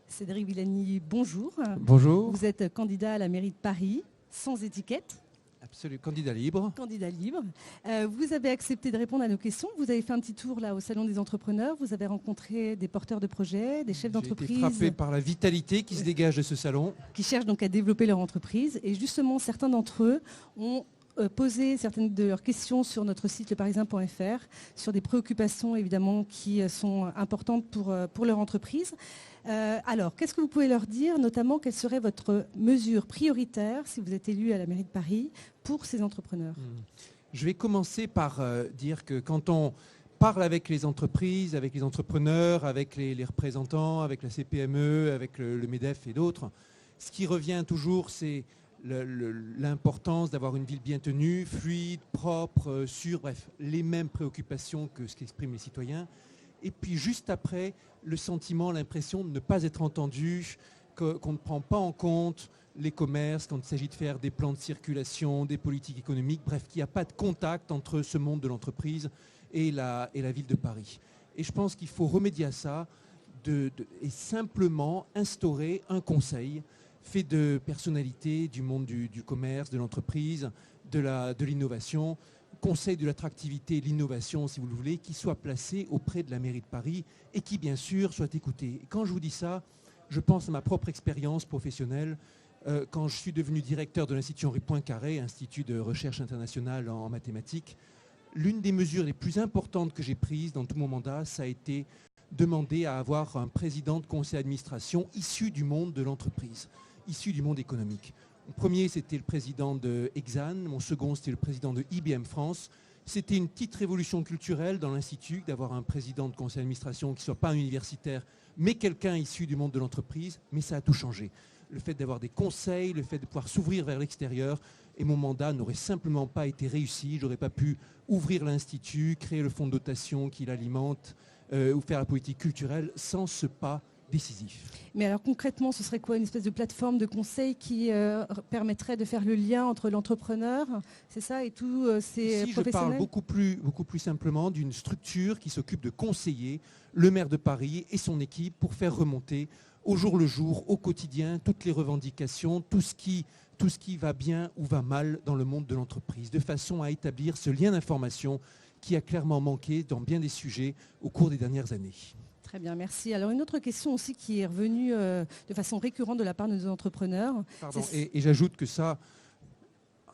Cédric Villani, bonjour. Bonjour. Vous êtes candidat à la mairie de Paris, sans étiquette. Absolument, candidat libre. Candidat libre. Vous avez accepté de répondre à nos questions. Vous avez fait un petit tour là au Salon des entrepreneurs. Vous avez rencontré des porteurs de projets, des chefs d'entreprise. J'ai été frappé par la vitalité qui se dégage de ce salon. Qui cherchent donc à développer leur entreprise. Et justement, certains d'entre eux ont posé certaines de leurs questions sur notre site leparisien.fr, sur des préoccupations évidemment qui sont importantes pour leur entreprise. Alors, qu'est-ce que vous pouvez leur dire, notamment quelle serait votre mesure prioritaire, si vous êtes élu à la mairie de Paris, pour ces entrepreneurs? Je vais commencer par dire que quand on parle avec les entreprises, avec les entrepreneurs, avec les représentants, avec la CPME, avec le MEDEF et d'autres, ce qui revient toujours, c'est l'importance d'avoir une ville bien tenue, fluide, propre, sûre, bref, les mêmes préoccupations que ce qu'expriment les citoyens. Et puis juste après, le sentiment, l'impression de ne pas être entendu, qu'on ne prend pas en compte les commerces quand il s'agit de faire des plans de circulation, des politiques économiques, bref, qu'il n'y a pas de contact entre ce monde de l'entreprise et la ville de Paris. Et je pense qu'il faut remédier à ça et simplement instaurer un conseil fait de personnalités du monde du commerce, de l'entreprise, de l'innovation, conseil de l'attractivité et de l'innovation, si vous le voulez, qui soit placé auprès de la mairie de Paris et qui, bien sûr, soit écouté. Et quand je vous dis ça, je pense à ma propre expérience professionnelle. Quand je suis devenu directeur de l'Institut Henri Poincaré, Institut de recherche internationale en mathématiques, l'une des mesures les plus importantes que j'ai prises dans tout mon mandat, ça a été demander à avoir un président de conseil d'administration issu du monde de l'entreprise, issu du monde économique. Mon premier, c'était le président de Exane. Mon second, c'était le président de IBM France. C'était une petite révolution culturelle dans l'Institut d'avoir un président de conseil d'administration qui ne soit pas un universitaire, mais quelqu'un issu du monde de l'entreprise. Mais ça a tout changé. Le fait d'avoir des conseils, le fait de pouvoir s'ouvrir vers l'extérieur. Et mon mandat n'aurait simplement pas été réussi. Je n'aurais pas pu ouvrir l'Institut, créer le fonds de dotation qui l'alimente ou faire la politique culturelle sans ce pas décisif. Mais alors concrètement, ce serait quoi, une espèce de plateforme de conseil qui permettrait de faire le lien entre l'entrepreneur, c'est ça, et tous ces Ici, professionnels? je parle beaucoup plus simplement d'une structure qui s'occupe de conseiller le maire de Paris et son équipe pour faire remonter au jour le jour, au quotidien, toutes les revendications, tout ce qui va bien ou va mal dans le monde de l'entreprise, de façon à établir ce lien d'information qui a clairement manqué dans bien des sujets au cours des dernières années. Très bien, merci. Alors une autre question aussi qui est revenue de façon récurrente de la part de nos entrepreneurs. Pardon, et j'ajoute que ça,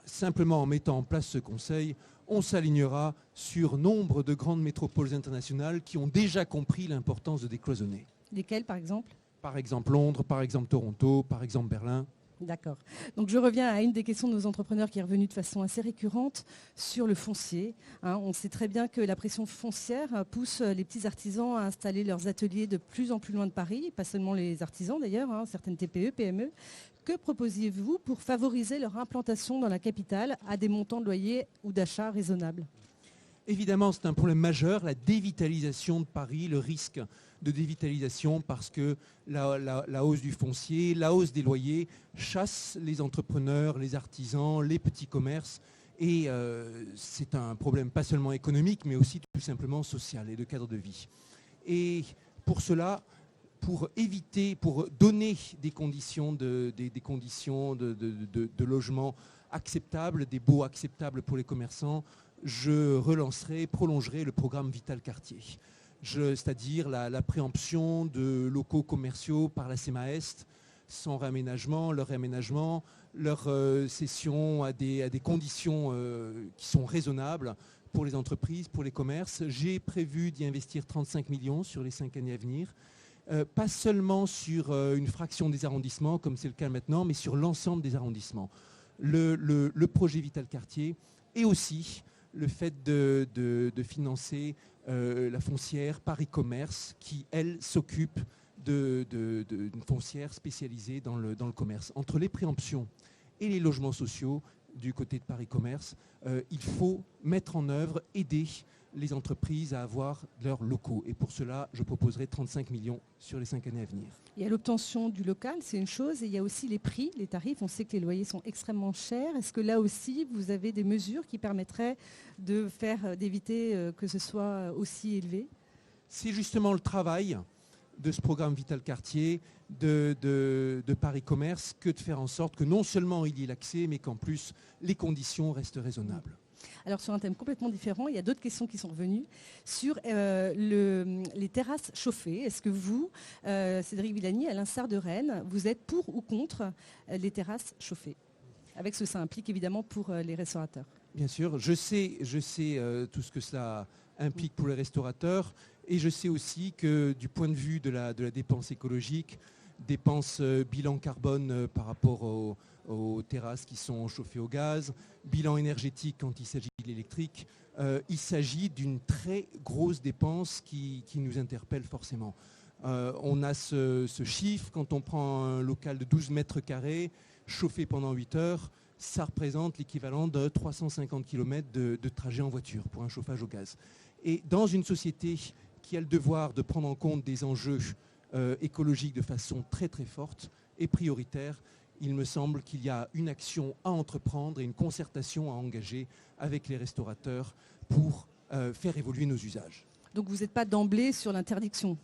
simplement en mettant en place ce conseil, on s'alignera sur nombre de grandes métropoles internationales qui ont déjà compris l'importance de décloisonner. Lesquelles par exemple? Par exemple Londres, par exemple Toronto, par exemple Berlin. D'accord. Donc je reviens à une des questions de nos entrepreneurs qui est revenue de façon assez récurrente sur le foncier. On sait très bien que la pression foncière pousse les petits artisans à installer leurs ateliers de plus en plus loin de Paris, pas seulement les artisans d'ailleurs, certaines TPE, PME. Que proposiez-vous pour favoriser leur implantation dans la capitale à des montants de loyer ou d'achat raisonnables? Évidemment, c'est un problème majeur, la dévitalisation de Paris, le risque de dévitalisation parce que la hausse du foncier, la hausse des loyers chasse les entrepreneurs, les artisans, les petits commerces. Et c'est un problème pas seulement économique, mais aussi tout simplement social et de cadre de vie. Et pour cela, pour donner des conditions de logement acceptables, des baux acceptables pour les commerçants, je prolongerai le programme Vital Quartier. C'est-à-dire la préemption de locaux commerciaux par la CEMA Est, sans réaménagement, leur cession à des conditions qui sont raisonnables pour les entreprises, pour les commerces. J'ai prévu d'y investir 35 millions sur les 5 années à venir. Pas seulement sur une fraction des arrondissements, comme c'est le cas maintenant, mais sur l'ensemble des arrondissements. Le projet Vital Quartier et aussi le fait de financer la foncière Paris Commerce qui, elle, s'occupe d'une foncière spécialisée dans le commerce. Entre les préemptions et les logements sociaux du côté de Paris Commerce, il faut mettre en œuvre, aider les entreprises à avoir leurs locaux. Et pour cela, je proposerai 35 millions sur les 5 années à venir. Il y a l'obtention du local, c'est une chose, et il y a aussi les prix, les tarifs. On sait que les loyers sont extrêmement chers. Est-ce que là aussi, vous avez des mesures qui permettraient d'éviter que ce soit aussi élevé? C'est justement le travail de ce programme Vital Quartier, de Paris Commerce, que de faire en sorte que non seulement il y ait l'accès, mais qu'en plus les conditions restent raisonnables. Alors sur un thème complètement différent, il y a d'autres questions qui sont revenues sur les terrasses chauffées. Est-ce que vous, Cédric Villani, à l'instar de Rennes, vous êtes pour ou contre les terrasses chauffées, avec ce que ça implique évidemment pour les restaurateurs? Bien sûr, je sais tout ce que cela implique pour les restaurateurs, et je sais aussi que du point de vue de la dépense écologique, dépense bilan carbone par rapport aux terrasses qui sont chauffées au gaz, bilan énergétique quand il s'agit de l'électrique, il s'agit d'une très grosse dépense qui nous interpelle forcément. On a ce chiffre, quand on prend un local de 12 mètres carrés, chauffé pendant 8 heures, ça représente l'équivalent de 350 km de trajet en voiture pour un chauffage au gaz. Et dans une société qui a le devoir de prendre en compte des enjeux écologiques de façon très très forte et prioritaire, il me semble qu'il y a une action à entreprendre et une concertation à engager avec les restaurateurs pour faire évoluer nos usages. Donc vous n'êtes pas d'emblée sur l'interdiction,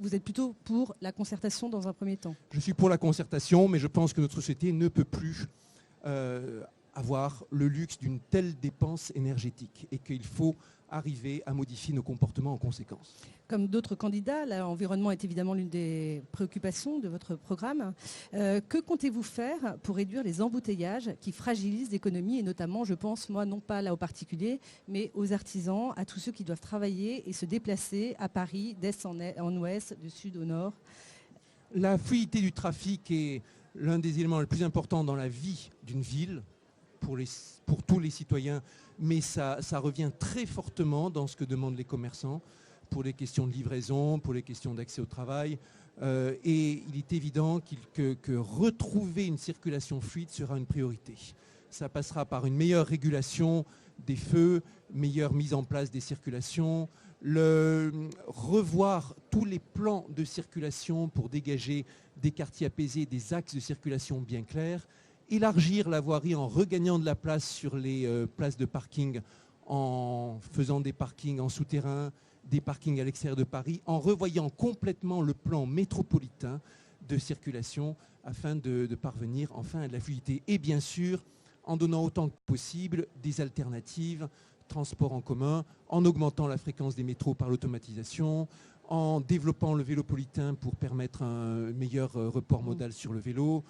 vous êtes plutôt pour la concertation dans un premier temps? Je suis pour la concertation, mais je pense que notre société ne peut plus avoir le luxe d'une telle dépense énergétique et qu'il faut arriver à modifier nos comportements en conséquence. Comme d'autres candidats, l'environnement est évidemment l'une des préoccupations de votre programme. Que comptez-vous faire pour réduire les embouteillages qui fragilisent l'économie, et notamment, je pense, moi, non pas là aux particuliers, mais aux artisans, à tous ceux qui doivent travailler et se déplacer à Paris, d'est en ouest, de sud au nord? La fluidité du trafic est l'un des éléments les plus importants dans la vie d'une ville, pour tous les citoyens, mais ça revient très fortement dans ce que demandent les commerçants, pour les questions de livraison, pour les questions d'accès au travail. Et il est évident que retrouver une circulation fluide sera une priorité. Ça passera par une meilleure régulation des feux, meilleure mise en place des circulations, revoir tous les plans de circulation pour dégager des quartiers apaisés, des axes de circulation bien clairs, élargir la voirie en regagnant de la place sur les places de parking, en faisant des parkings en souterrain, des parkings à l'extérieur de Paris, en revoyant complètement le plan métropolitain de circulation afin de parvenir enfin à de la fluidité. Et bien sûr, en donnant autant que possible des alternatives, transport en commun, en augmentant la fréquence des métros par l'automatisation, en développant le vélopolitain pour permettre un meilleur report modal sur le vélo.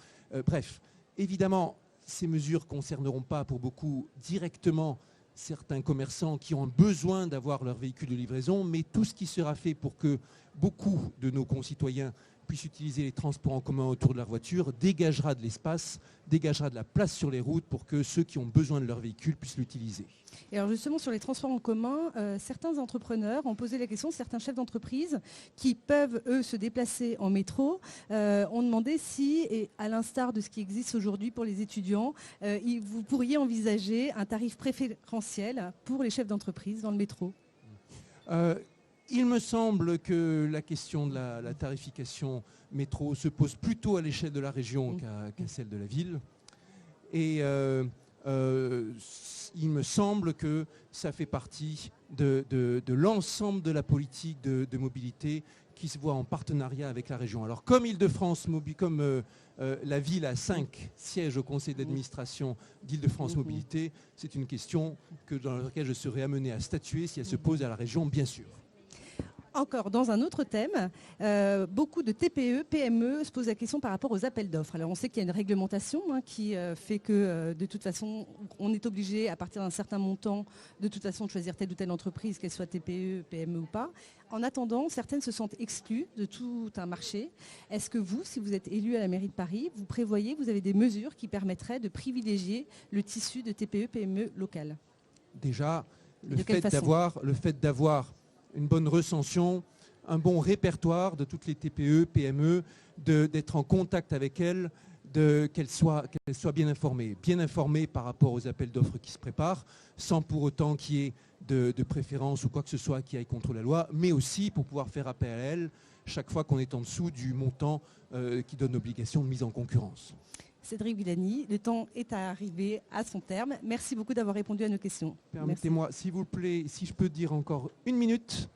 Bref, évidemment, ces mesures ne concerneront pas pour beaucoup directement certains commerçants qui ont besoin d'avoir leur véhicule de livraison, mais tout ce qui sera fait pour que beaucoup de nos concitoyens puissent utiliser les transports en commun autour de leur voiture dégagera de l'espace, dégagera de la place sur les routes pour que ceux qui ont besoin de leur véhicule puissent l'utiliser. Et alors justement sur les transports en commun, certains entrepreneurs ont posé la question, certains chefs d'entreprise qui peuvent eux se déplacer en métro, ont demandé si, et à l'instar de ce qui existe aujourd'hui pour les étudiants, vous pourriez envisager un tarif préférentiel pour les chefs d'entreprise dans le métro. Il me semble que la question de la tarification métro se pose plutôt à l'échelle de la région qu'à celle de la ville. Et il me semble que ça fait partie de l'ensemble de la politique de mobilité qui se voit en partenariat avec la région. Alors comme Île-de-France, comme la ville a 5 sièges au conseil d'administration d'Île-de-France Mobilité, c'est une question dans laquelle je serai amené à statuer si elle se pose à la région, bien sûr. Encore dans un autre thème, beaucoup de TPE, PME se posent la question par rapport aux appels d'offres. Alors on sait qu'il y a une réglementation qui fait que de toute façon on est obligé à partir d'un certain montant de toute façon de choisir telle ou telle entreprise, qu'elle soit TPE, PME ou pas. En attendant, certaines se sentent exclues de tout un marché. Est-ce que vous, si vous êtes élu à la mairie de Paris, vous avez des mesures qui permettraient de privilégier le tissu de TPE, PME local? Déjà, le fait d'avoir une bonne recension, un bon répertoire de toutes les TPE, PME, d'être en contact avec elles, qu'elle soit bien informée par rapport aux appels d'offres qui se préparent, sans pour autant qu'il y ait de préférence ou quoi que ce soit qui aille contre la loi, mais aussi pour pouvoir faire appel à elle chaque fois qu'on est en dessous du montant qui donne l'obligation de mise en concurrence. Cédric Villani, le temps est arrivé à son terme. Merci beaucoup d'avoir répondu à nos questions. Permettez-moi, s'il vous plaît, si je peux dire encore une minute,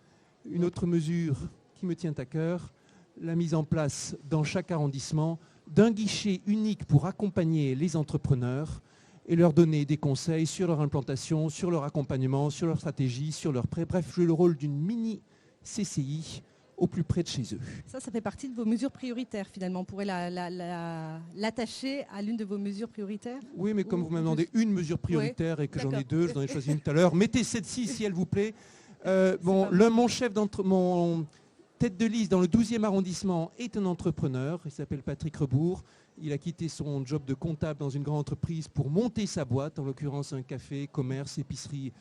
une autre mesure qui me tient à cœur, la mise en place dans chaque arrondissement d'un guichet unique pour accompagner les entrepreneurs et leur donner des conseils sur leur implantation, sur leur accompagnement, sur leur stratégie, sur leur prêt. Bref, jouer le rôle d'une mini CCI au plus près de chez eux. Ça fait partie de vos mesures prioritaires finalement. On pourrait l'attacher à l'une de vos mesures prioritaires? Oui, mais comme vous m'avez demandé une mesure prioritaire et que j'en ai deux, je n'en ai choisi une tout à l'heure. Mettez celle-ci si elle vous plaît. Mon tête de liste dans le 12e arrondissement est un entrepreneur. Il s'appelle Patrick Rebourg. Il a quitté son job de comptable dans une grande entreprise pour monter sa boîte, en l'occurrence un café, commerce, épicerie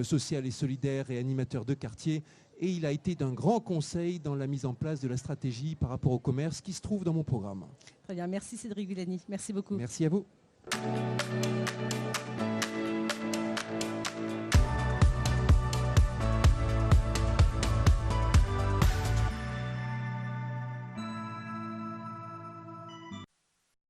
sociale et solidaire et animateur de quartier. Et il a été d'un grand conseil dans la mise en place de la stratégie par rapport au commerce qui se trouve dans mon programme. Très bien, merci Cédric Villani. Merci beaucoup. Merci à vous.